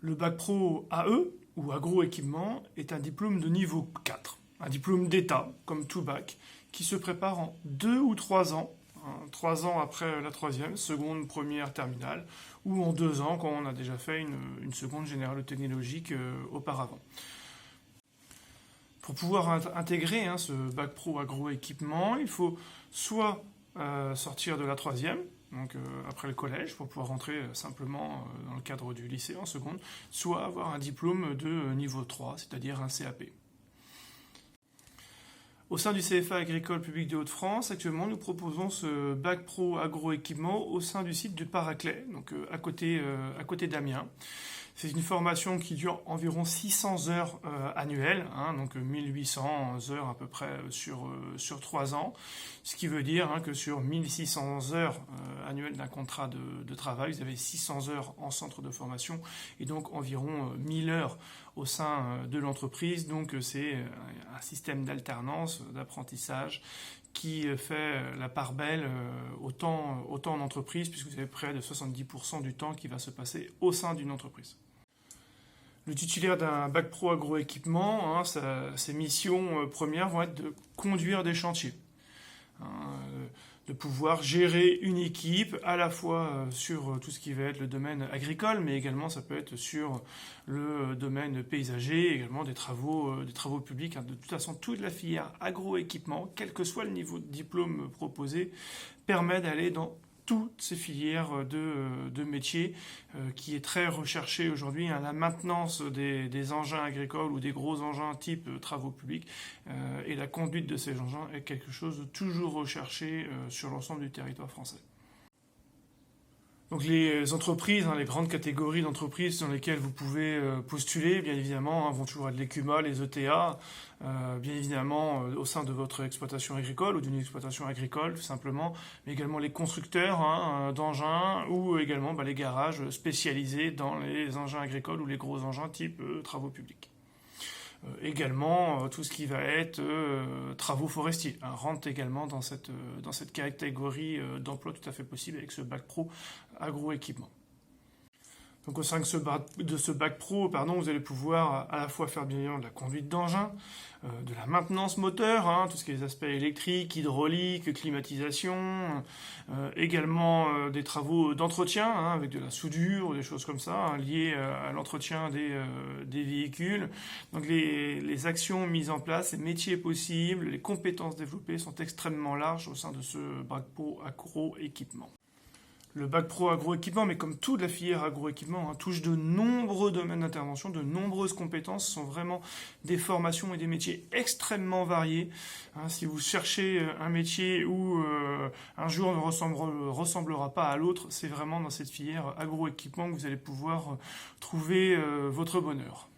Le bac pro AE, ou agroéquipement, est un diplôme de niveau 4, un diplôme d'État, comme tout bac, qui se prépare en 2 ou 3 ans, 3 ans après la troisième, seconde, première, terminale, ou en 2 ans quand on a déjà fait une seconde générale technologique auparavant. Pour pouvoir intégrer ce bac pro agroéquipement, il faut soit sortir de la troisième, donc après le collège, pour pouvoir rentrer simplement dans le cadre du lycée en seconde, soit avoir un diplôme de niveau 3, c'est-à-dire un CAP. Au sein du CFA agricole public de Hauts-de-France, actuellement, nous proposons ce bac pro agroéquipement au sein du site du Paraclet, donc à côté d'Amiens. C'est une formation qui dure environ 600 heures annuelles, donc 1800 heures à peu près sur 3 ans, ce qui veut dire que sur 1600 heures annuelles d'un contrat de travail, vous avez 600 heures en centre de formation et donc environ 1000 heures au sein de l'entreprise. Donc c'est un système d'alternance, d'apprentissage qui fait la part belle autant en entreprise, puisque vous avez près de 70% du temps qui va se passer au sein d'une entreprise. Le titulaire d'un bac pro agroéquipement, ses missions premières vont être de conduire des chantiers, de pouvoir gérer une équipe à la fois sur tout ce qui va être le domaine agricole, mais également ça peut être sur le domaine paysager, également des travaux publics. De toute façon, toute la filière agroéquipement, quel que soit le niveau de diplôme proposé, permet d'aller dans toutes ces filières de métiers qui est très recherchée aujourd'hui. La maintenance des engins agricoles ou des gros engins type travaux publics et la conduite de ces engins est quelque chose de toujours recherché sur l'ensemble du territoire français. Donc les entreprises, les grandes catégories d'entreprises dans lesquelles vous pouvez postuler, bien évidemment, vont toujours être les CUMA, les ETA, bien évidemment au sein de votre exploitation agricole ou d'une exploitation agricole tout simplement, mais également les constructeurs d'engins ou également les garages spécialisés dans les engins agricoles ou les gros engins type travaux publics. Également, tout ce qui va être travaux forestiers rentre également dans cette catégorie d'emploi tout à fait possible avec ce bac pro agroéquipement. Donc au sein de ce bac pro, vous allez pouvoir à la fois faire bien évidemment de la conduite d'engin, de la maintenance moteur, tout ce qui est les aspects électriques, hydrauliques, climatisation, également des travaux d'entretien avec de la soudure, des choses comme ça, liées à l'entretien des véhicules. Donc les actions mises en place, les métiers possibles, les compétences développées sont extrêmement larges au sein de ce bac pro agroéquipement. Le bac pro agroéquipement, mais comme toute la filière agroéquipement, touche de nombreux domaines d'intervention, de nombreuses compétences. Ce sont vraiment des formations et des métiers extrêmement variés. Si vous cherchez un métier où un jour ne ressemblera pas à l'autre, c'est vraiment dans cette filière agroéquipement que vous allez pouvoir trouver votre bonheur.